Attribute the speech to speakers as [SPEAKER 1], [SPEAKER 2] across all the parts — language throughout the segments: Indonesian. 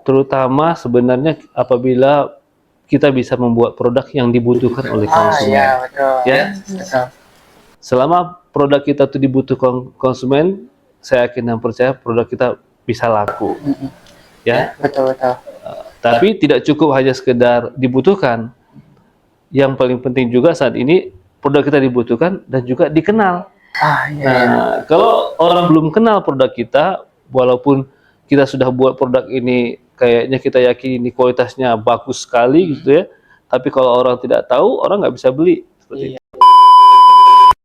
[SPEAKER 1] terutama sebenarnya apabila kita bisa membuat produk yang dibutuhkan oleh konsumen.
[SPEAKER 2] Iya, betul.
[SPEAKER 1] Ya,
[SPEAKER 2] Betul.
[SPEAKER 1] selama produk kita itu dibutuhkan konsumen, saya yakin dan percaya produk kita bisa laku. Ya,
[SPEAKER 2] Betul.
[SPEAKER 1] tapi tidak cukup hanya sekedar dibutuhkan. Yang paling penting juga saat ini produk kita dibutuhkan dan juga dikenal. Nah, kalau orang belum kenal produk kita, walaupun kita sudah buat produk ini, kayaknya kita yakin ini kualitasnya bagus sekali gitu ya, tapi kalau orang tidak tahu, orang nggak bisa beli. Seperti itu.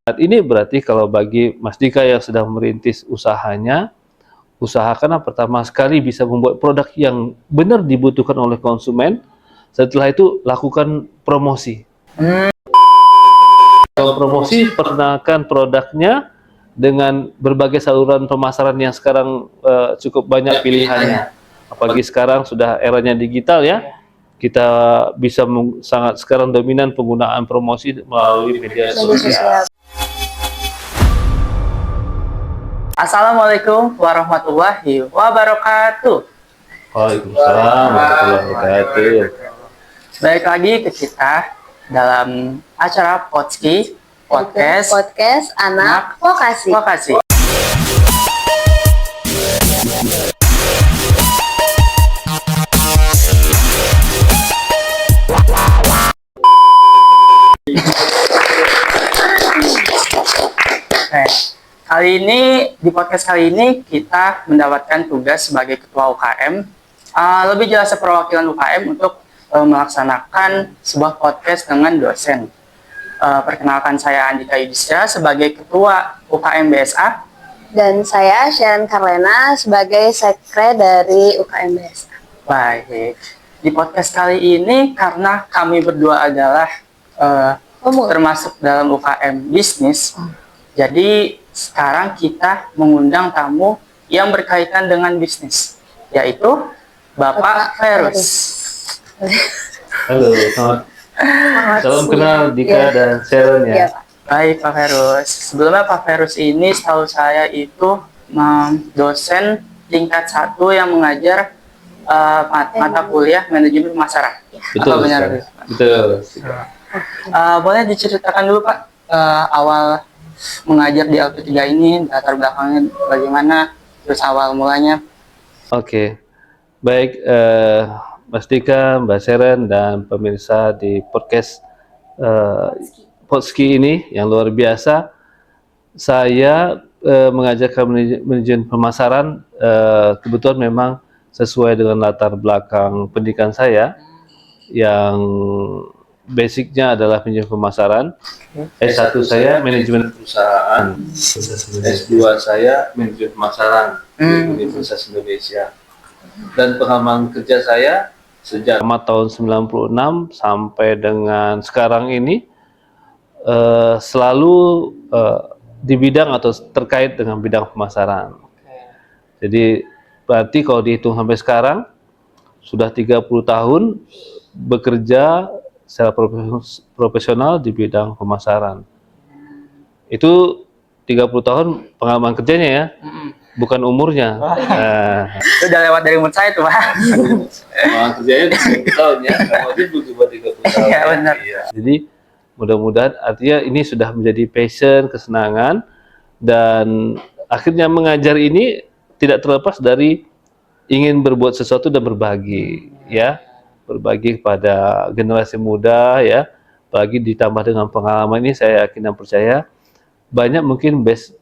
[SPEAKER 1] Saat ini berarti kalau bagi Mas Dika yang sedang merintis usahanya, usahakan pertama sekali bisa membuat produk yang benar dibutuhkan oleh konsumen. Setelah itu lakukan promosi. Kalau promosi, perkenalkan produknya dengan berbagai saluran pemasaran yang sekarang cukup banyak pilihannya. Apalagi sekarang sudah eranya digital ya, kita bisa sangat sekarang dominan penggunaan promosi melalui media sosial.
[SPEAKER 2] Assalamualaikum warahmatullahi wabarakatuh.
[SPEAKER 1] Waalaikumsalam warahmatullahi wabarakatuh.
[SPEAKER 2] Balik lagi ke kita dalam acara podcast
[SPEAKER 3] anak vokasi.
[SPEAKER 2] Kali ini di podcast kali ini kita mendapatkan tugas sebagai ketua UKM, lebih jelasnya perwakilan UKM untuk melaksanakan sebuah podcast dengan dosen. Perkenalkan, saya Andika Yudhistira sebagai ketua UKM BSA,
[SPEAKER 3] Dan saya Sharon Karlena sebagai sekre dari UKM BSA.
[SPEAKER 2] Baik, di podcast kali ini karena kami berdua adalah termasuk dalam UKM bisnis, jadi sekarang kita mengundang tamu yang berkaitan dengan bisnis, yaitu Bapak Ferus.
[SPEAKER 1] Halo, salam kenal Dika dan Sharon ya.
[SPEAKER 2] Baik Pak Ferus, sebelumnya Pak Ferus ini setahu saya itu dosen tingkat 1 yang mengajar mata kuliah manajemen pemasaran.
[SPEAKER 1] Betul, betul.
[SPEAKER 2] Boleh diceritakan dulu Pak, awal mengajar di LP3 ini, latar belakangnya bagaimana, terus awal mulanya.
[SPEAKER 1] Oke, baik Mas Dika, Mbak Sharon, dan pemirsa di podcast Podski ini yang luar biasa. Saya mengajarkan manajemen pemasaran, kebetulan memang sesuai dengan latar belakang pendidikan saya yang basicnya adalah manajemen pemasaran. S1 saya manajemen perusahaan, S2 saya manajemen pemasaran di Universitas Indonesia. Dan pengalaman kerja saya sejak tahun 96 sampai dengan sekarang ini selalu di bidang atau terkait dengan bidang pemasaran. Jadi berarti kalau dihitung sampai sekarang sudah 30 tahun bekerja secara profesional di bidang pemasaran. Itu 30 tahun pengalaman kerjanya ya, bukan umurnya.
[SPEAKER 2] Itu udah lewat dari umur saya tuh Pak.
[SPEAKER 1] Pengalaman kerjanya 30 tahun ya, dia belum cuma 30 tahun.
[SPEAKER 2] Iya benar.
[SPEAKER 1] Jadi mudah-mudahan artinya ini sudah menjadi passion, kesenangan, dan akhirnya mengajar ini tidak terlepas dari ingin berbuat sesuatu dan berbagi ya. Berbagi kepada generasi muda ya, apalagi ditambah dengan pengalaman ini, saya yakin dan percaya banyak mungkin best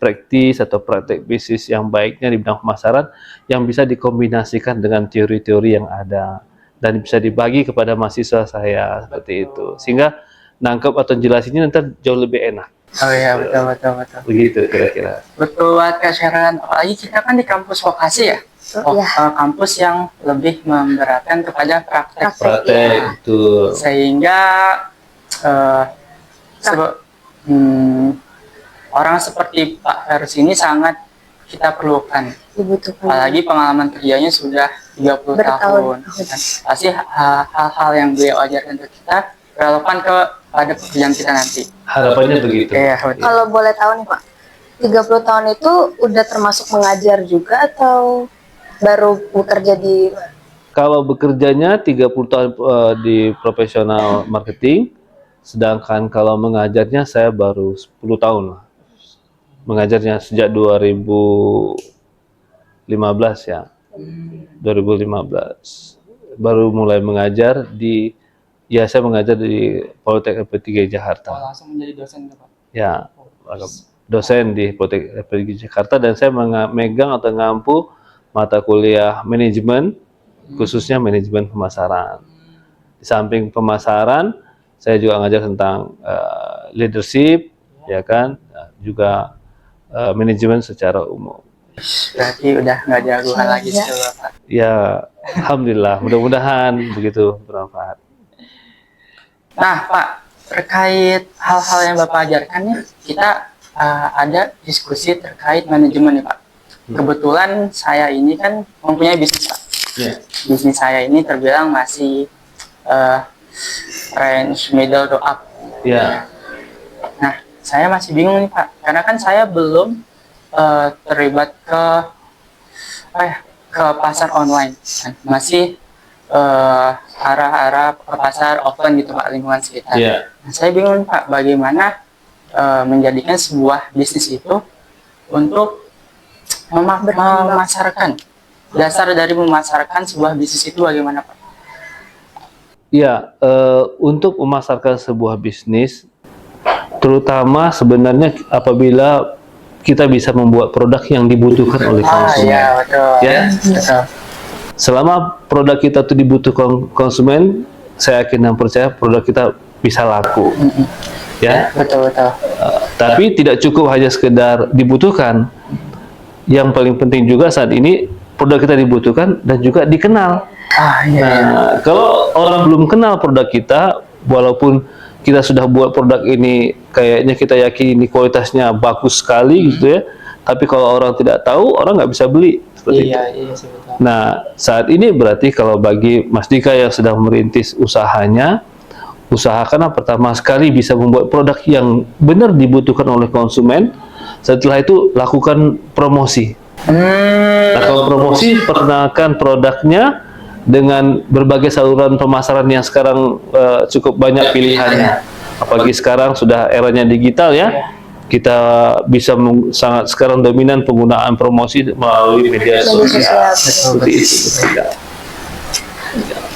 [SPEAKER 1] practice atau praktek bisnis yang baiknya di bidang pemasaran yang bisa dikombinasikan dengan teori-teori yang ada dan bisa dibagi kepada mahasiswa saya seperti itu, sehingga nangkep atau jelasinnya nanti jauh lebih enak.
[SPEAKER 2] Oh iya, betul.
[SPEAKER 1] Begitu kira-kira.
[SPEAKER 2] Betul banget Kak Sharon, apalagi kita kan di kampus vokasi ya. Kampus yang lebih memberatkan kepada praktek
[SPEAKER 1] betul.
[SPEAKER 2] Sehingga orang seperti Pak Ferus ini sangat kita perlukan. Apalagi pengalaman kerjanya sudah 30 tahun. Pasti hal-hal yang beliau ajarkan ke kita relevan kepada pekerjaan kita nanti.
[SPEAKER 1] Harapannya begitu.
[SPEAKER 3] Kalau boleh tahu nih Pak, 30 tahun itu udah termasuk mengajar juga atau baru bekerja di
[SPEAKER 1] Kalau bekerjanya 30 tahun di profesional marketing, sedangkan kalau mengajarnya saya baru 10 tahun lah. Mengajarnya sejak 2015 ya. 2015. Baru mulai mengajar saya mengajar di Politeknik FP3 Jakarta.
[SPEAKER 2] Langsung menjadi dosen Pak?
[SPEAKER 1] Ya, dosen di Politeknik FP3 Jakarta, dan saya megang atau ngampu mata kuliah manajemen, khususnya manajemen pemasaran. Di samping pemasaran, saya juga ngajar tentang leadership, ya kan, juga manajemen secara umum.
[SPEAKER 2] Berarti udah nggak diragukan lagi skill Bapak.
[SPEAKER 1] Ya, alhamdulillah, mudah-mudahan begitu bermanfaat.
[SPEAKER 2] Nah Pak, terkait hal-hal yang Bapak ajarkan nih, kita ada diskusi terkait manajemen nih Pak. Kebetulan saya ini kan mempunyai bisnis Pak. Bisnis saya ini terbilang masih range middle to up. Nah, saya masih bingung nih Pak, karena kan saya belum terlibat ke pasar online, masih arah-arah ke pasar offline gitu Pak, lingkungan sekitar. Nah, saya bingung Pak, bagaimana menjadikan sebuah bisnis itu untuk memasarkan. Dasar dari memasarkan sebuah bisnis itu bagaimana Pak?
[SPEAKER 1] Ya, untuk memasarkan sebuah bisnis, terutama sebenarnya apabila kita bisa membuat produk yang dibutuhkan oleh konsumen.
[SPEAKER 2] Iya, betul.
[SPEAKER 1] Ya,
[SPEAKER 2] betul.
[SPEAKER 1] Selama produk kita itu dibutuhkan konsumen, saya yakin dan percaya produk kita bisa laku. Ya,
[SPEAKER 2] betul.
[SPEAKER 1] Tapi tidak cukup hanya sekedar dibutuhkan. Yang paling penting juga saat ini produk kita dibutuhkan dan juga dikenal. Kalau orang belum kenal produk kita, walaupun kita sudah buat produk ini, kayaknya kita yakin ini kualitasnya bagus sekali gitu ya, tapi kalau orang tidak tahu, orang nggak bisa beli seperti itu. Nah, saat ini berarti kalau bagi Mas Dika yang sedang merintis usahanya, usahakan pertama sekali bisa membuat produk yang benar dibutuhkan oleh konsumen. Setelah itu lakukan promosi. Lakukan promosi, perkenalkan produknya dengan berbagai saluran pemasaran yang sekarang cukup banyak pilihannya. Apalagi sekarang sudah eranya digital ya, kita bisa sangat sekarang dominan penggunaan promosi melalui media sosial. Seperti itu.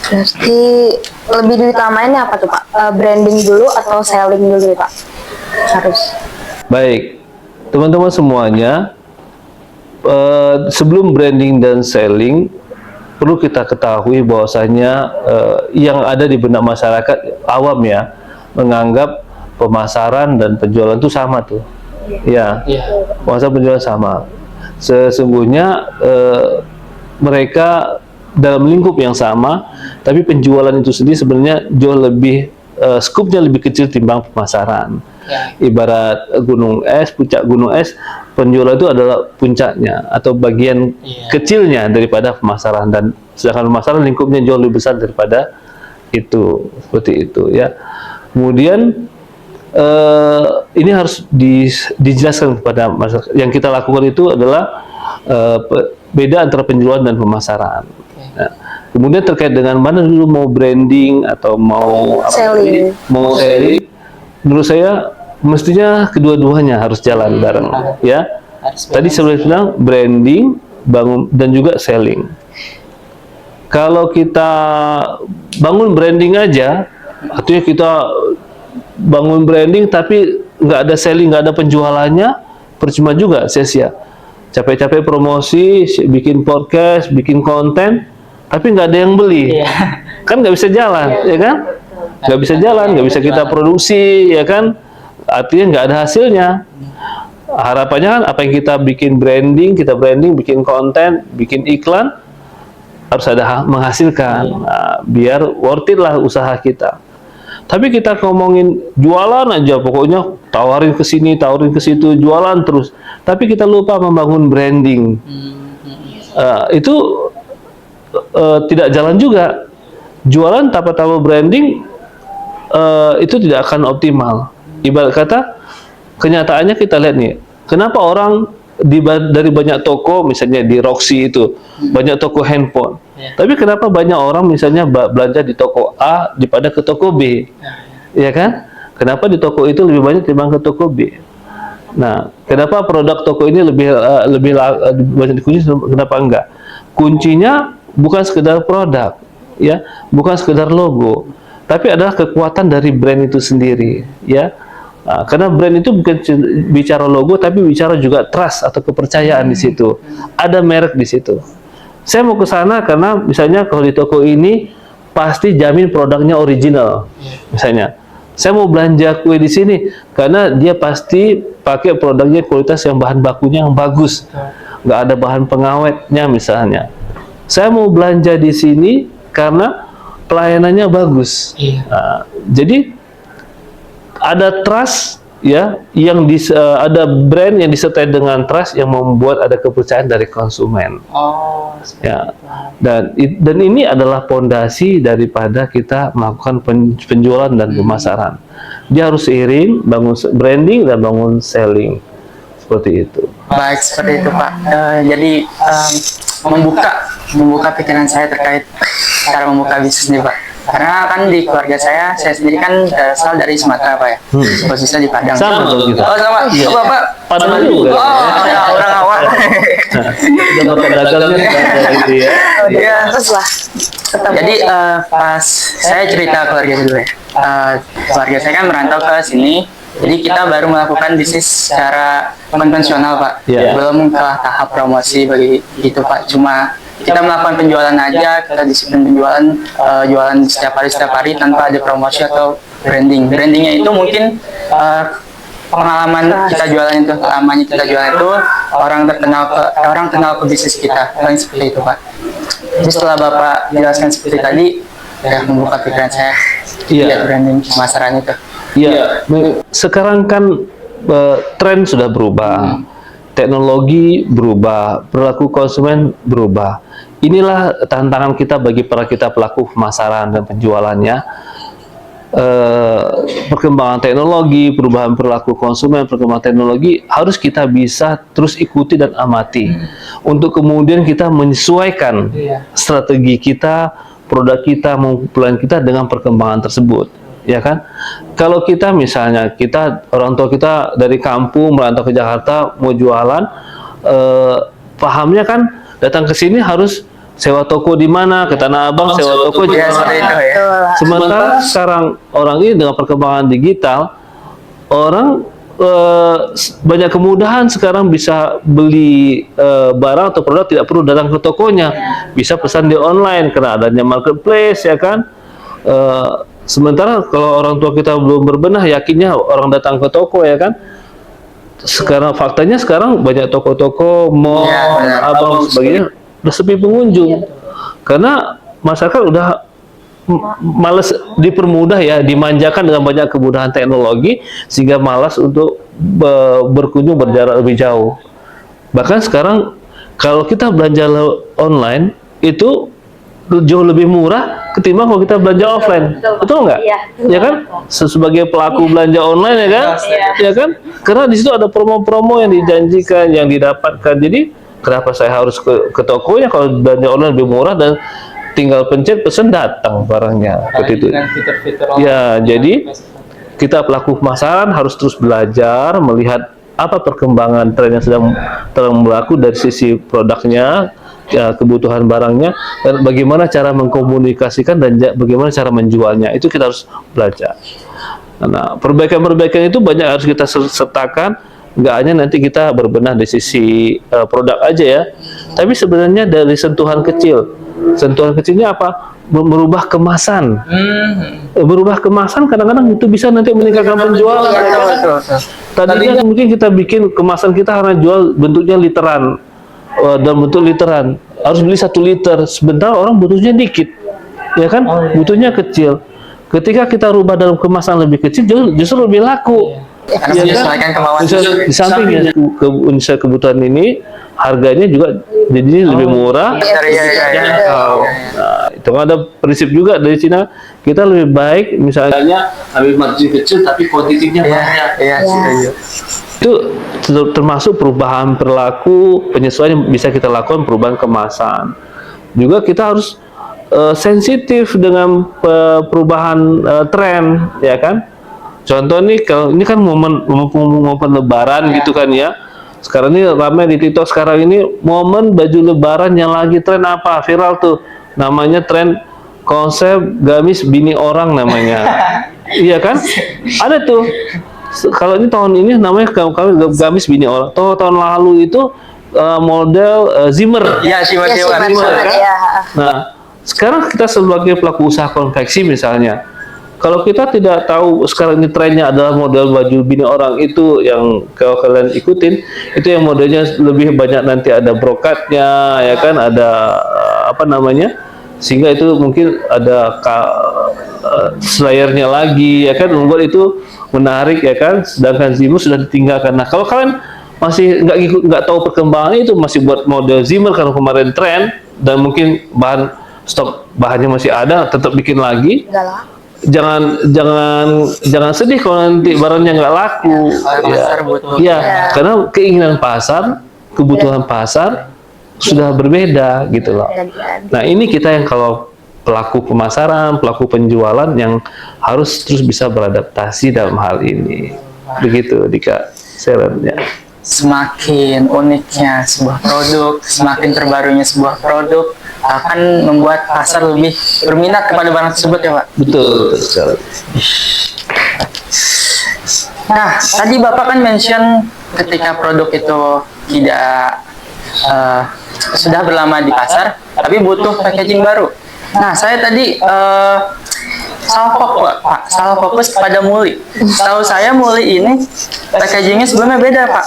[SPEAKER 3] Berarti lebih diutamain apa tuh Pak? Branding dulu atau selling dulu Pak? Harus.
[SPEAKER 1] Baik, teman-teman semuanya, sebelum branding dan selling, perlu kita ketahui bahwasanya yang ada di benak masyarakat awam ya, menganggap pemasaran dan penjualan itu sama tuh. Pemasaran penjualan sama. Sesungguhnya mereka dalam lingkup yang sama, tapi penjualan itu sendiri sebenarnya jauh lebih skupnya lebih kecil timbang pemasaran. Ibarat gunung es, puncak gunung es, penjualan itu adalah puncaknya atau bagian kecilnya daripada pemasaran, dan sedangkan pemasaran lingkupnya jauh lebih besar daripada itu, seperti itu ya. Kemudian ini harus dijelaskan kepada masyarakat. Yang kita lakukan itu adalah beda antara penjualan dan pemasaran. Nah, kemudian terkait dengan mana dulu mau branding atau mau selling, menurut saya mestinya kedua-duanya harus jalan bareng ya. Tadi saya bilang branding, bangun dan juga selling. Kalau kita bangun branding aja, artinya kita bangun branding tapi nggak ada selling, nggak ada penjualannya, percuma juga, sia-sia. Capek-capek promosi, bikin podcast, bikin konten, tapi nggak ada yang beli, kan nggak bisa jalan, ya kan? Nggak bisa jalan, nggak bisa kita produksi, ya kan? Artinya nggak ada hasilnya. Harapannya kan apa yang kita bikin branding, bikin konten, bikin iklan, harus ada menghasilkan, biar worth it lah usaha kita. Tapi kita ngomongin jualan aja, pokoknya tawarin ke sini, tawarin ke situ, jualan terus. Tapi kita lupa membangun branding. Itu tidak jalan juga. Jualan tanpa branding itu tidak akan optimal. Ibarat kata, kenyataannya kita lihat nih, kenapa orang dari banyak toko, misalnya di Roxy itu, banyak toko handphone, Tapi kenapa banyak orang misalnya belanja di toko A daripada ke toko B? Ya kan? Kenapa di toko itu lebih banyak dibanding ke toko B? Nah, kenapa produk toko ini lebih banyak dikunci, kenapa enggak? Kuncinya bukan sekedar produk, ya, bukan sekedar logo, tapi adalah kekuatan dari brand itu sendiri, ya. Nah, karena brand itu bukan bicara logo, tapi bicara juga trust atau kepercayaan di situ. Ada merek di situ. Saya mau ke sana karena misalnya kalau di toko ini pasti jamin produknya original, misalnya. Saya mau belanja kue di sini karena dia pasti pakai produknya kualitas yang bahan bakunya yang bagus, nggak ada bahan pengawetnya misalnya. Saya mau belanja di sini karena pelayanannya bagus. Nah, jadi ada trust, ya, yang ada brand yang disertai dengan trust yang membuat ada kepercayaan dari konsumen. Ya, dan ini adalah pondasi daripada kita melakukan penjualan dan pemasaran. Dia harus seiring bangun branding dan bangun selling, seperti itu.
[SPEAKER 2] Baik, seperti itu Pak. Jadi membuka pikiran saya terkait cara membuka bisnis nih Pak. Karena kan di keluarga saya sendiri kan berasal dari Sumatera Pak ya. Posisinya di Padang.
[SPEAKER 1] Sama dong kita.
[SPEAKER 2] Oh sama.
[SPEAKER 1] Iya.
[SPEAKER 2] Oh Bapak.
[SPEAKER 1] Padang juga.
[SPEAKER 2] Oh ya, orang awal.
[SPEAKER 1] Udah makan dagangnya gitu ya.
[SPEAKER 2] Iya.
[SPEAKER 3] Terus lah.
[SPEAKER 2] Jadi pas saya cerita keluarga saya dulu ya. Keluarga saya kan merantau ke sini. Jadi kita baru melakukan bisnis secara konvensional Pak.
[SPEAKER 1] Iya.
[SPEAKER 2] Belum ke tahap promosi bagi gitu Pak. Cuma kita melakukan penjualan aja, kita disiplin penjualan, jualan setiap hari tanpa ada promosi atau branding. Brandingnya itu mungkin pengalaman kita jualan itu, lamanya kita jualan itu orang kenal ke bisnis kita, paling seperti itu Pak. Jadi setelah Bapak jelaskan seperti tadi, ya membuka pikiran saya, lihat branding pemasaran itu.
[SPEAKER 1] Iya, sekarang kan tren sudah berubah, teknologi berubah, perilaku konsumen berubah. Inilah tantangan kita bagi kita pelaku pemasaran dan penjualannya. Perkembangan teknologi, perubahan perilaku konsumen, perkembangan teknologi harus kita bisa terus ikuti dan amati untuk kemudian kita menyesuaikan strategi kita, produk kita, pelayanan kita dengan perkembangan tersebut, ya kan? Kalau kita misalnya orang tua kita dari kampung merantau ke Jakarta mau jualan, pahamnya kan datang ke sini harus sewa toko di mana, ke Tanah Abang sewa toko
[SPEAKER 2] Ya, seperti itu ya.
[SPEAKER 1] Sementara sekarang orang ini dengan perkembangan digital, orang banyak kemudahan sekarang bisa beli barang atau produk tidak perlu datang ke tokonya, bisa pesan di online karena adanya marketplace, ya kan. Sementara kalau orang tua kita belum berbenah, yakinnya orang datang ke toko, ya kan. Sekarang faktanya sekarang banyak toko-toko, mall, abang sebagainya udah sepi pengunjung karena masyarakat udah malas dipermudah, ya, dimanjakan dengan banyak kemudahan teknologi sehingga malas untuk berkunjung berjarak lebih jauh. Bahkan sekarang kalau kita belanja online itu jauh lebih murah ketimbang kalau kita belanja offline. Betul nggak?
[SPEAKER 3] Iya.
[SPEAKER 1] Ya kan? Sebagai pelaku belanja online, ya kan? Ya kan? Karena di situ ada promo-promo yang dijanjikan, yang didapatkan. Jadi kenapa saya harus ke tokonya kalau belanja online lebih murah dan tinggal pencet pesen datang barangnya, seperti itu. Ya, jadi kita pelaku pemasaran harus terus belajar melihat apa perkembangan tren yang sedang berlaku dari sisi produknya, ya, kebutuhan barangnya, dan bagaimana cara mengkomunikasikan dan bagaimana cara menjualnya. Itu kita harus belajar. Nah, perbaikan-perbaikan itu banyak harus kita sertakan. Nggak hanya nanti kita berbenah dari sisi produk aja, ya, tapi sebenarnya dari sentuhan kecil. Sentuhan kecilnya apa? Merubah kemasan. Berubah kemasan kadang-kadang itu bisa nanti meningkatkan penjualan. Tadinya mungkin kita bikin kemasan kita karena jual bentuknya literan, dalam bentuk literan harus beli 1 liter, sebentar orang butuhnya dikit, ya kan, butuhnya kecil. Ketika kita rubah dalam kemasan lebih kecil, justru lebih laku.
[SPEAKER 2] Karena menyesuaikan kemauan.
[SPEAKER 1] Di sampingnya kebutuhan ini harganya juga jadi lebih murah. Nah, itu ada prinsip juga dari Cina. Kita lebih baik misalnya ambil margin kecil tapi kuantitinya banyak. Itu termasuk perubahan perilaku, penyesuaian yang bisa kita lakukan, perubahan kemasan. juga kita harus sensitif dengan perubahan tren, ya kan? Contoh nih, kalau ini kan momen Lebaran gitu kan ya. Sekarang ini ramai di TikTok sekarang ini momen baju Lebaran yang lagi tren apa viral tuh, namanya tren konsep gamis bini orang namanya. Iya kan? Ada tuh. Kalau ini tahun ini namanya gamis bini orang. Tahun lalu itu model Zimmer.
[SPEAKER 2] Iya, Zimmer
[SPEAKER 1] kan?
[SPEAKER 3] Ya.
[SPEAKER 1] Nah, sekarang kita sebagai pelaku usaha konveksi misalnya, kalau kita tidak tahu sekarang ini trennya adalah model baju bini orang itu yang kalau kalian ikutin, itu yang modelnya lebih banyak nanti ada brokatnya, ya kan, ada apa namanya, sehingga itu mungkin ada slayernya lagi, ya kan, membuat itu menarik, ya kan. Sedangkan Zimmer sudah ditinggalkan. Nah, kalau kalian masih nggak tahu perkembangan itu, masih buat model Zimmer karena kemarin tren dan mungkin stok bahannya masih ada, tetap bikin lagi. Jangan sedih kalau nanti barangnya nggak laku. Ya, karena keinginan pasar, kebutuhan pasar sudah berbeda gitu loh. Nah, ini kita yang kalau pelaku pemasaran, pelaku penjualan yang harus terus bisa beradaptasi dalam hal ini. Begitu, Dika. Sarannya.
[SPEAKER 2] Semakin uniknya sebuah produk, semakin terbarunya sebuah produk akan membuat pasar lebih berminat kepada barang tersebut, ya Pak?
[SPEAKER 1] Betul.
[SPEAKER 2] Nah, tadi Bapak kan mention ketika produk itu tidak sudah berlama di pasar, tapi butuh packaging baru. Nah, saya tadi salah fokus pada Muli. Setahu saya Muli ini packagingnya sebelumnya beda, Pak.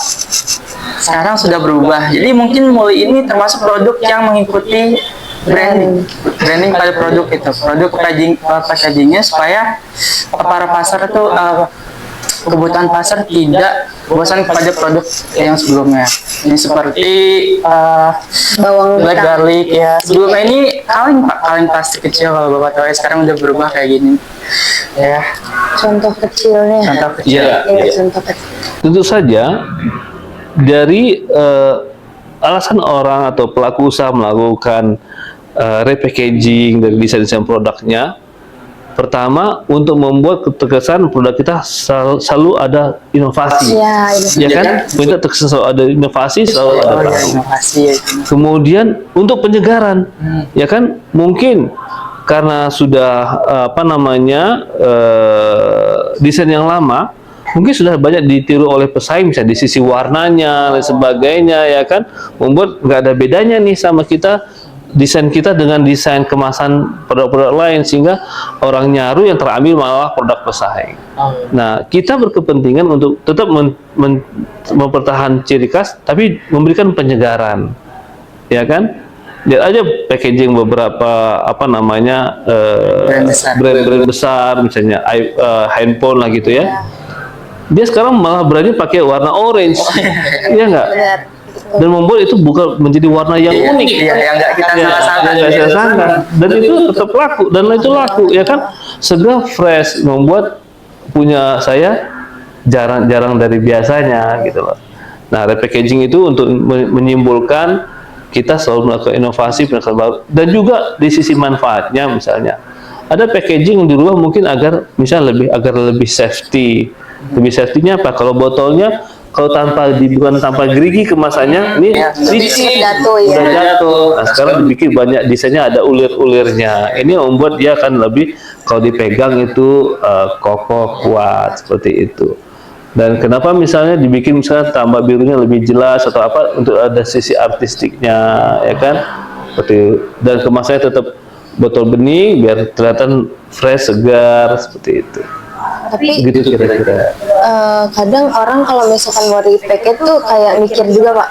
[SPEAKER 2] Sekarang sudah berubah. Jadi mungkin Muli ini termasuk produk yang mengikuti branding pada produk itu. Produk packagingnya supaya para pasar itu kebutuhan pasar tidak bosan kepada produk yang sebelumnya. Ini seperti
[SPEAKER 3] Bawang
[SPEAKER 2] black
[SPEAKER 3] hitam.
[SPEAKER 2] garlic ya. Sebelumnya ini kaleng, Pak, kaleng plastik kecil kalau Bapak tahu ya. Sekarang udah berubah kayak gini. Ya,
[SPEAKER 3] Contoh kecilnya.
[SPEAKER 2] contoh kecil.
[SPEAKER 1] Iya.
[SPEAKER 3] Contoh kecil.
[SPEAKER 1] Tentu saja dari alasan orang atau pelaku usaha melakukan repackaging dari desain-desain produknya. Pertama, untuk membuat terkesan produk kita selalu ada inovasi, ya kan? Minta terkesan selalu ada inovasi, selalu ada baru.
[SPEAKER 2] Inovasi ya itu.
[SPEAKER 1] Kemudian untuk penyegaran, ya kan? Mungkin karena sudah desain yang lama, mungkin sudah banyak ditiru oleh pesaing, misalnya di sisi warnanya dan sebagainya, ya kan? Membuat nggak ada bedanya nih sama kita. Desain kita dengan desain kemasan produk-produk lain, sehingga orang nyaru yang terambil malah produk pesaing. Nah, kita berkepentingan untuk tetap mempertahankan ciri khas, tapi memberikan penyegaran, ya kan? Lihat aja packaging beberapa brand besar, misalnya handphone lah gitu ya. Dia sekarang malah berani pakai warna orange, iya nggak? Dan membuat itu bukan menjadi warna yang unik,
[SPEAKER 2] yang nggak kita sangka.
[SPEAKER 1] Dan itu tetap laku, dan itu laku, ya kan? Segar, fresh, membuat punya saya jarang dari biasanya gitu loh. Nah, repackaging itu untuk menyimpulkan kita selalu melakukan inovasi baru, dan juga di sisi manfaatnya, misalnya ada packaging yang dirubah mungkin agar lebih safety. Lebih safety-nya apa? Kalau botolnya kalau bukan tanpa gerigi kemasannya, ini licin, udah jatuh. Nah, sekarang dibikin banyak desainnya ada ulir-ulirnya. Ini membuat dia akan lebih, kalau dipegang itu kokoh, kuat, seperti itu. Dan kenapa misalnya dibikin misalnya tambah birunya lebih jelas atau apa, untuk ada sisi artistiknya, ya kan? Seperti, dan kemasannya tetap botol bening biar kelihatan fresh, segar, seperti itu.
[SPEAKER 3] Tapi
[SPEAKER 1] Gitu kira-kira.
[SPEAKER 3] kadang orang kalau misalkan mau repackage tuh kayak mikir juga Pak,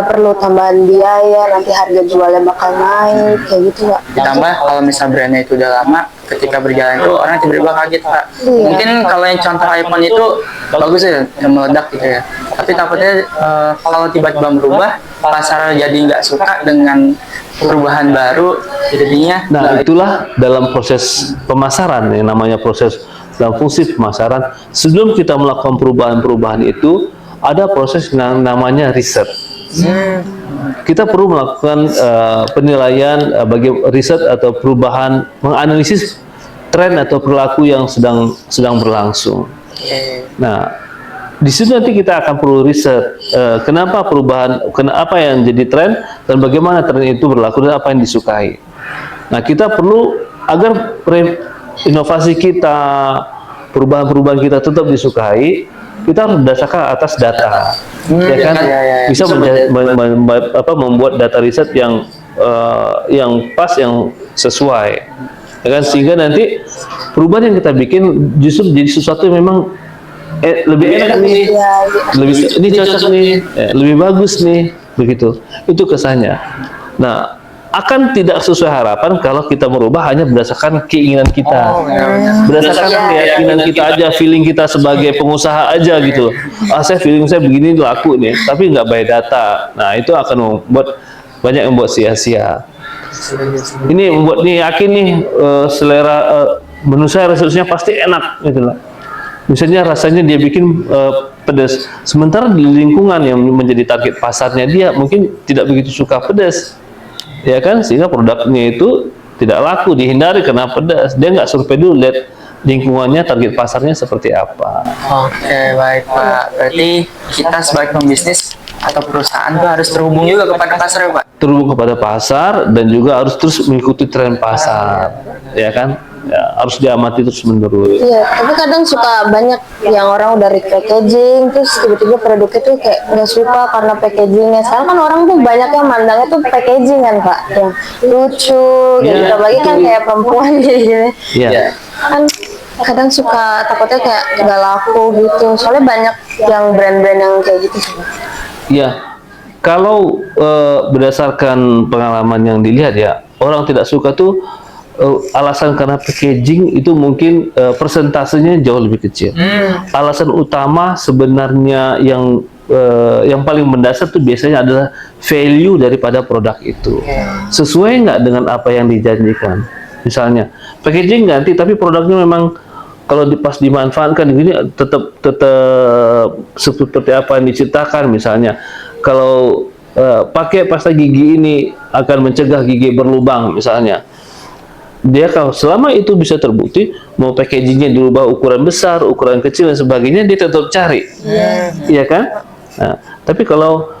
[SPEAKER 3] perlu tambahan biaya, nanti harga jualnya bakal naik, kayak gitu Pak.
[SPEAKER 2] Ditambah kalau misal brandnya itu udah lama, ketika berjalan itu orang tiba-tiba kaget, Pak. Mungkin kalau yang contoh iPhone itu bagus ya, yang meledak gitu ya. Tapi takutnya kalau tiba-tiba berubah, pasar jadi nggak suka dengan perubahan baru, jadinya.
[SPEAKER 1] Nah, itulah dalam proses pemasaran, yang namanya proses dalam fungsi pemasaran. Sebelum kita melakukan perubahan-perubahan itu, ada proses yang namanya riset. Kita perlu melakukan penilaian bagi riset atau perubahan, menganalisis tren atau perilaku yang sedang berlangsung. Nah, di situ nanti kita akan perlu riset kenapa perubahan, apa yang jadi tren dan bagaimana tren itu berlaku dan apa yang disukai. Nah, kita perlu agar inovasi kita, perubahan-perubahan kita tetap disukai, kita harus berdasarkan atas data, ya kan? Bisa membuat data riset yang pas, yang sesuai, ya kan? Sehingga nanti perubahan yang kita bikin justru jadi sesuatu yang memang lebih enak nih, ini cocok nih, lebih bagus nih, begitu. Itu kesannya. Nah, akan tidak sesuai harapan kalau kita merubah hanya berdasarkan keinginan kita, berdasarkan keyakinan kita aja, feeling kita sebagai pengusaha aja gitu. Saya feeling saya begini laku nih, tapi nggak by data. Nah, itu akan membuat banyak yang membuat sia-sia. Ini membuat nih yakin nih selera menu saya resepnya pasti enak gitu lah. Misalnya rasanya dia bikin pedas, sementara di lingkungan yang menjadi target pasarnya dia mungkin tidak begitu suka pedas. Ya kan, sehingga produknya itu tidak laku, dihindari karena pedas. Dia nggak survei dulu, lihat lingkungannya, target pasarnya seperti apa.
[SPEAKER 2] Oke, baik Pak. Berarti kita sebagai pembisnis atau perusahaan itu harus terhubung juga kepada pasar ya Pak?
[SPEAKER 1] Terhubung kepada pasar dan juga harus terus mengikuti tren pasar, ya kan? Ya, harus diamati terus menerus.
[SPEAKER 3] Iya, tapi kadang suka banyak yang orang udah repackaging, terus tiba-tiba produknya tuh kayak nggak suka karena packagingnya. Sekarang kan orang tuh banyak yang mandangnya tuh packaging kan Pak, yang lucu, gitu. Apalagi kan kayak perempuan gitu.
[SPEAKER 1] Iya.
[SPEAKER 3] Kan kadang suka takutnya kayak nggak laku gitu. Soalnya banyak yang brand-brand yang kayak gitu sih.
[SPEAKER 1] Iya. Kalau berdasarkan pengalaman yang dilihat ya, orang tidak suka tuh alasan karena packaging itu mungkin persentasenya jauh lebih kecil. Alasan utama sebenarnya yang paling mendasar tuh biasanya adalah value daripada produk itu. Sesuai nggak dengan apa yang dijanjikan? Misalnya packaging ganti, tapi produknya memang kalau pas dimanfaatkan ini tetap seperti apa yang diceritakan. Misalnya kalau pakai pasta gigi ini akan mencegah gigi berlubang misalnya. Dia kalau selama itu bisa terbukti, mau packagingnya dirubah ukuran besar, ukuran kecil dan sebagainya, dia tetap cari, iya kan? Nah, tapi kalau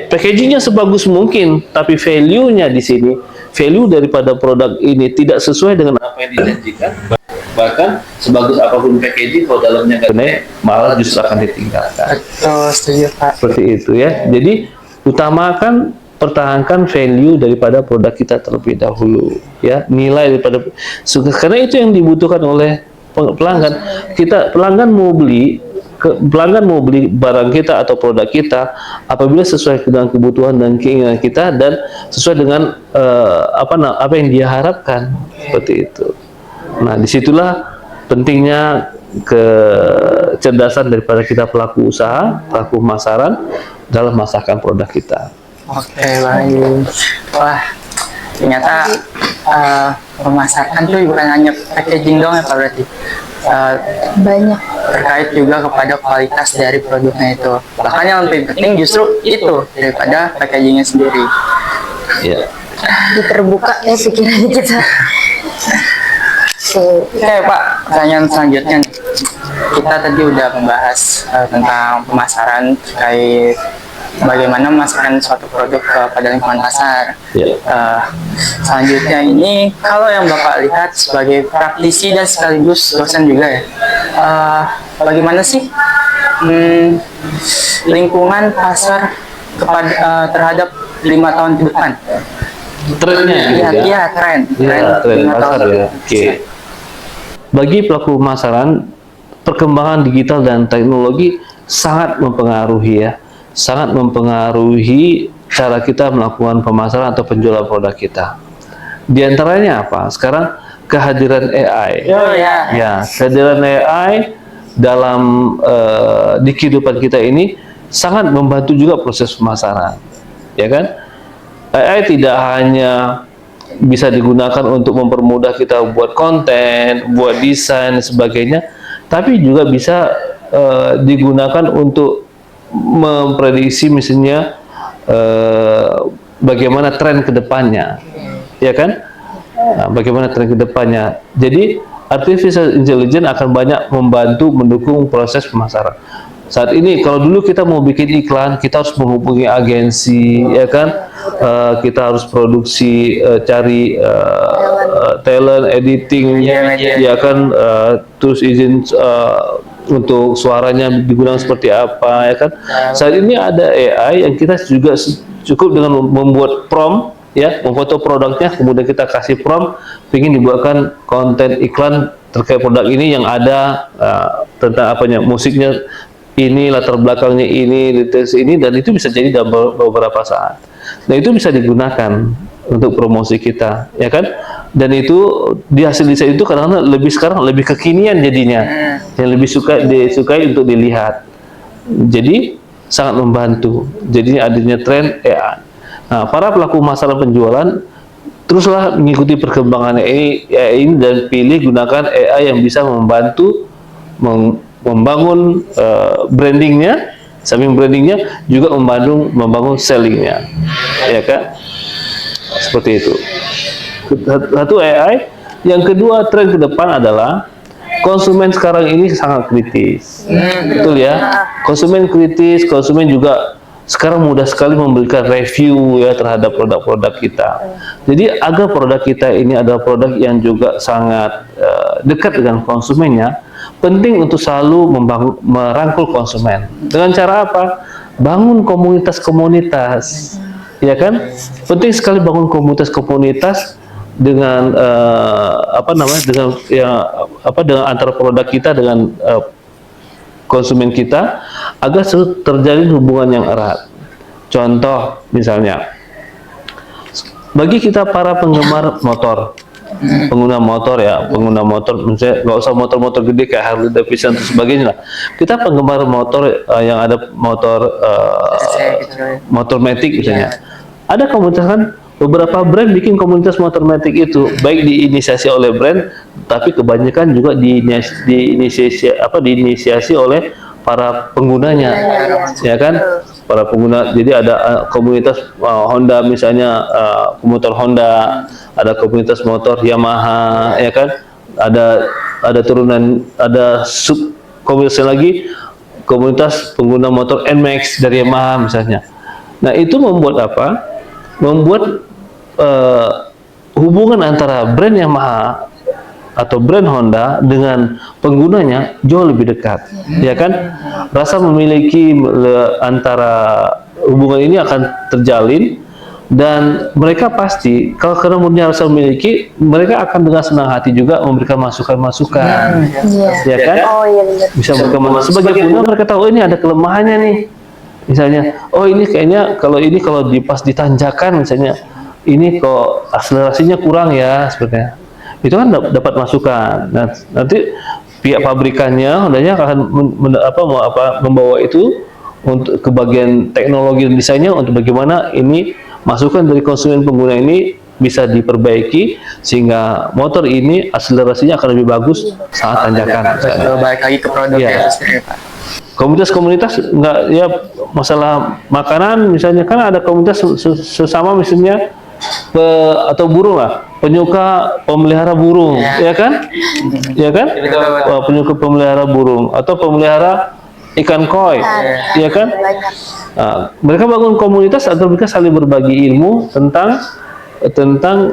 [SPEAKER 1] packagingnya sebagus mungkin, tapi value-nya di sini, value daripada produk ini tidak sesuai dengan apa yang dijanjikan, bahkan sebagus apapun packaging, kalau dalamnya nggak naik, malah justru akan ditinggalkan.
[SPEAKER 2] Betul, setuju Pak.
[SPEAKER 1] Seperti itu ya. Jadi utamakan, pertahankan value daripada produk kita terlebih dahulu, ya, nilai daripada, karena itu yang dibutuhkan oleh pelanggan. Pelanggan mau beli barang kita atau produk kita apabila sesuai dengan kebutuhan dan keinginan kita dan sesuai dengan apa yang dia harapkan, seperti itu. Nah, disitulah pentingnya kecerdasan daripada kita pelaku usaha, pelaku pemasaran dalam memasarkan produk kita.
[SPEAKER 2] Oke, baik. Wah, ternyata pemasaran tuh bukan hanya packaging dong ya Pak berarti.
[SPEAKER 3] Banyak.
[SPEAKER 2] Terkait juga kepada kualitas dari produknya itu. Bahkan yang lebih penting justru itu daripada packagingnya sendiri.
[SPEAKER 1] Ya.
[SPEAKER 3] Terbuka ya pikiran kita.
[SPEAKER 2] Oke Pak, pertanyaan selanjutnya nih. Kita tadi udah membahas tentang pemasaran terkait bagaimana memasarkan suatu produk kepada lingkungan pasar. Selanjutnya ini, kalau yang Bapak lihat sebagai praktisi dan sekaligus dosen juga ya, bagaimana sih lingkungan pasar terhadap 5 tahun ke depan?
[SPEAKER 1] Trennya,
[SPEAKER 2] iya, tren
[SPEAKER 1] pasar ya. Oke. Bagi pelaku pemasaran, perkembangan digital dan teknologi sangat mempengaruhi ya. Sangat mempengaruhi cara kita melakukan pemasaran atau penjualan produk kita. Di antaranya apa? Sekarang kehadiran AI. Ya, kehadiran AI dalam di kehidupan kita ini sangat membantu juga proses pemasaran, ya kan? AI tidak hanya bisa digunakan untuk mempermudah kita buat konten, buat desain dan sebagainya, tapi juga bisa digunakan untuk memprediksi misalnya bagaimana tren kedepannya, ya kan? Nah, bagaimana tren kedepannya. Jadi artificial intelligence akan banyak membantu mendukung proses pemasaran. Saat ini kalau dulu kita mau bikin iklan, kita harus menghubungi agensi, ya kan? Kita harus produksi, cari talent, editing, ya kan? Terus izin untuk suaranya digunakan seperti apa, ya kan? Saat ini ada AI yang kita juga cukup dengan membuat prompt, ya, memfoto produknya, kemudian kita kasih prompt, ingin dibuatkan konten iklan terkait produk ini yang ada tentang apanya, musiknya ini, latar belakangnya ini, details ini, dan itu bisa jadi dalam beberapa saat. Nah, itu bisa digunakan untuk promosi kita, ya kan? Dan itu di hasil desain itu kadang-kadang sekarang lebih kekinian jadinya, yang lebih disukai untuk dilihat. Jadi sangat membantu. Jadinya adanya tren AI. Nah, para pelaku masalah penjualan teruslah mengikuti perkembangan AI ini dan pilih gunakan AI yang bisa membantu membangun brandingnya, samping brandingnya juga membangun sellingnya, ya kan? Seperti itu. Satu AI. Yang kedua, tren ke depan adalah konsumen sekarang ini sangat kritis, betul ya? Konsumen kritis, konsumen juga sekarang mudah sekali memberikan review ya terhadap produk-produk kita. Jadi agar produk kita ini adalah produk yang juga sangat dekat dengan konsumennya, penting untuk selalu merangkul konsumen. Dengan cara apa? Bangun komunitas-komunitas, ya kan? Penting sekali bangun komunitas-komunitas dengan dengan antara produk kita dengan konsumen kita agar terjalin hubungan yang erat. Contoh misalnya, bagi kita para penggemar motor, pengguna motor, misalnya nggak usah motor-motor gede kayak Harley Davidson dan sebagainya lah. Kita penggemar motor yang ada motor matic misalnya. Ada komunitas kan, beberapa brand bikin komunitas motor matic itu, baik diinisiasi oleh brand, tapi kebanyakan juga diinisiasi oleh para penggunanya, ya kan? Para pengguna. Jadi ada komunitas Honda misalnya, motor Honda, ada komunitas motor Yamaha, ya kan? Ada turunan, ada sub komunitas lagi, komunitas pengguna motor NMAX dari Yamaha misalnya. Nah, itu membuat apa? Membuat hubungan antara brand Yamaha atau brand Honda dengan penggunanya jauh lebih dekat, ya kan? Rasa memiliki antara hubungan ini akan terjalin, dan mereka pasti kalau kemudian rasa memiliki, mereka akan dengan senang hati juga memberikan masukan-masukan, ya kan? Bisa memberikan masukan sebagai pengguna, mereka tahu ini ada kelemahannya nih, misalnya, oh ini kayaknya kalau pas ditanjakan misalnya, ini kok akselerasinya kurang ya, sepertinya. Itu kan dapat masukan. Nah, nanti pihak pabrikannya hendaknya akan membawa itu untuk ke bagian teknologi dan desainnya untuk bagaimana ini masukan dari konsumen pengguna ini bisa diperbaiki sehingga motor ini akselerasinya akan lebih bagus saat tanjakan.
[SPEAKER 2] Balik lagi ke produk ya.
[SPEAKER 1] Komunitas-komunitas nggak ya, masalah makanan misalnya kan ada komunitas sesama misalnya atau burung lah, penyuka pemelihara burung, ya kan? Ya kan? Penyuka pemelihara burung atau pemelihara ikan koi, ya kan? Nah, mereka bangun komunitas atau mereka saling berbagi ilmu tentang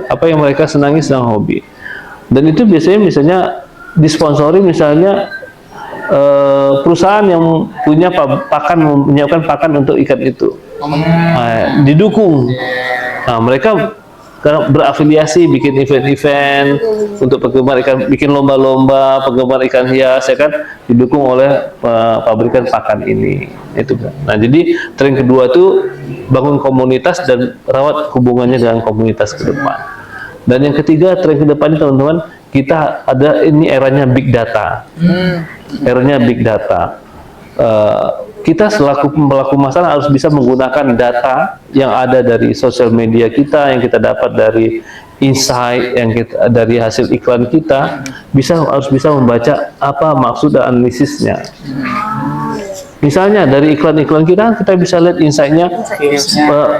[SPEAKER 1] apa yang mereka senangi, sedang hobi. Dan itu biasanya misalnya disponsori misalnya perusahaan yang punya menyiapkan pakan untuk ikan itu, didukung. Nah, mereka berafiliasi bikin event-event untuk penggemar ikan, bikin lomba-lomba penggemar ikan hias, ya kan, didukung oleh pabrikan pakan ini. Itu kan. Nah, jadi tren kedua itu bangun komunitas dan rawat hubungannya dengan komunitas ke depan. Dan yang ketiga, tren ke depan ini teman-teman, kita ada ini eranya big data. Eranya big data. Kita selaku pelaku masalah harus bisa menggunakan data yang ada dari sosial media kita, yang kita dapat dari insight, yang dari hasil iklan kita, harus bisa membaca apa maksud dan analisisnya. Misalnya dari iklan-iklan kita bisa lihat insight-nya,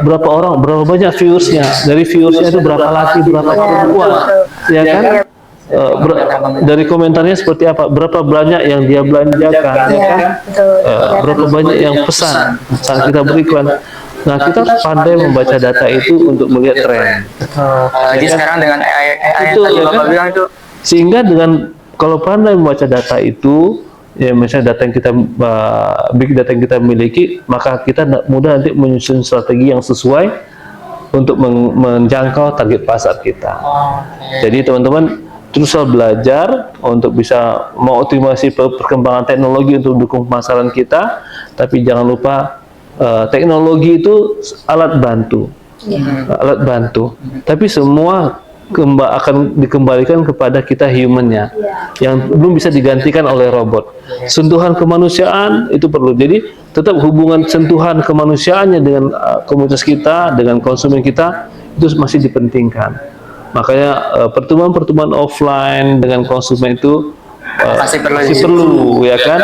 [SPEAKER 1] berapa orang, berapa banyak viewersnya. Dari viewersnya itu berapa laki, berapa perempuan, ya kan? Dari komentarnya seperti apa, berapa banyak yang dia belanjakan, ya kan? Berapa banyak yang pesan saat kita beriklan. Nah, kita pandai membaca data itu untuk melihat tren.
[SPEAKER 2] Jadi sekarang dengan AI
[SPEAKER 1] Itu,
[SPEAKER 2] tadi
[SPEAKER 1] ya
[SPEAKER 2] Bapak
[SPEAKER 1] kan?
[SPEAKER 2] bilang itu,
[SPEAKER 1] Sehingga kalau pandai membaca data itu, ya misalnya data yang kita big data yang kita miliki, maka kita mudah nanti menyusun strategi yang sesuai untuk menjangkau target pasar kita. Jadi teman-teman teruslah belajar untuk bisa mengoptimasi perkembangan teknologi untuk mendukung pemasaran kita, tapi jangan lupa teknologi itu alat bantu, alat bantu. Tapi semua akan dikembalikan kepada kita humannya, yang belum bisa digantikan oleh robot. Sentuhan kemanusiaan itu perlu. Jadi tetap hubungan sentuhan kemanusiaannya dengan komunitas kita, dengan konsumen kita itu masih dipentingkan. Makanya pertemuan-pertemuan offline dengan konsumen itu
[SPEAKER 2] Masih
[SPEAKER 1] perlu, ya kan?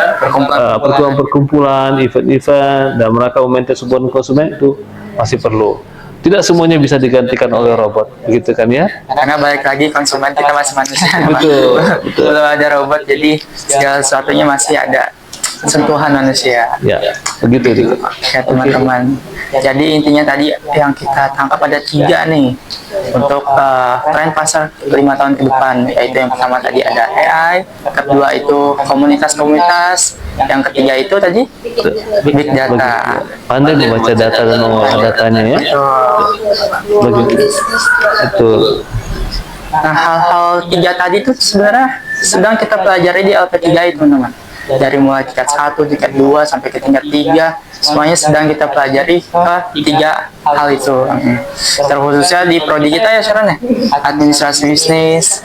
[SPEAKER 1] Perkumpulan, event-event, dan mereka memaintain sebuah konsumen itu masih perlu. Tidak semuanya bisa digantikan oleh robot, begitu kan ya?
[SPEAKER 2] karena balik lagi konsumen kita masih manusia.
[SPEAKER 1] Betul.
[SPEAKER 2] Belum ada robot, jadi segala sesuatunya masih ada sentuhan manusia.
[SPEAKER 1] Ya, begitu.
[SPEAKER 2] Ya teman-teman. Jadi intinya tadi yang kita tangkap ada 3 nih untuk tren pasar 5 tahun ke depan, yaitu yang pertama tadi ada AI, kedua itu komunitas-komunitas, yang ketiga itu tadi big data.
[SPEAKER 1] Pandai membaca data dan mengolah datanya ya. Begitu. Betul.
[SPEAKER 2] Nah, hal-hal 3 tadi itu sebenarnya sedang kita pelajari di LP3 itu, teman-teman. Dari mulai tingkat 1, tingkat 2, sampai ke tingkat 3, semuanya sedang kita pelajari ke 3 hal itu. Terkhususnya di prodi kita ya, Sharon ya, administrasi bisnis,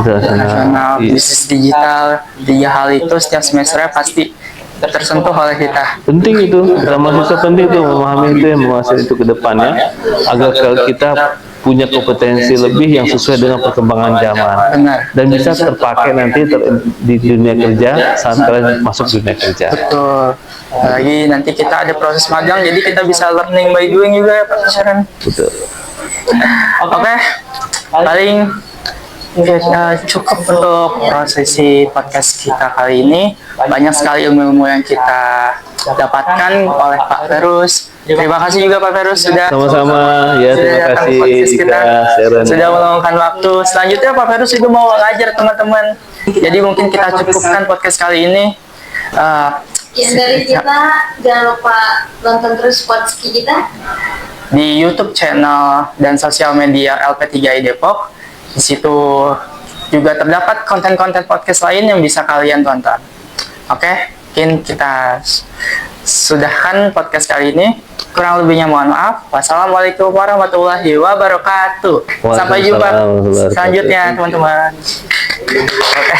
[SPEAKER 2] nasional, bisnis digital. 3 hal itu setiap semesternya pasti tersentuh oleh kita.
[SPEAKER 1] Penting itu, dalam mahasiswa penting itu memahami itu, yang menguasai itu ke depannya, agar kita punya kompetensi lebih yang sesuai dengan perkembangan zaman.
[SPEAKER 2] Benar.
[SPEAKER 1] Dan bisa terpakai nanti di dunia kerja saat kalian masuk dunia kerja.
[SPEAKER 2] Betul. Lagi nanti kita ada proses magang, jadi kita bisa learning by doing juga ya Pak Sharon.
[SPEAKER 1] Betul.
[SPEAKER 2] Oke, paling cukup untuk prosesi podcast kita kali ini. Banyak sekali ilmu-ilmu yang kita dapatkan oleh Pak Ferus. Terima kasih juga Pak Ferus sudah
[SPEAKER 1] Sama-sama ya, terima
[SPEAKER 2] datang
[SPEAKER 1] kasih
[SPEAKER 2] podcast kita,
[SPEAKER 1] Sharon.
[SPEAKER 2] sudah meluangkan waktu. Selanjutnya Pak Ferus juga mau ngajar teman-teman. Jadi mungkin kita cukupkan podcast kali ini.
[SPEAKER 3] Dari kita, jangan lupa nonton terus podcast kita
[SPEAKER 2] Di YouTube channel dan sosial media LP3I Depok. Di situ juga terdapat konten-konten podcast lain yang bisa kalian tonton. Oke, mungkin kita sudahkan podcast kali ini. Kurang lebihnya mohon maaf. Wassalamualaikum warahmatullahi wabarakatuh. Sampai jumpa selanjutnya teman-teman. Oke.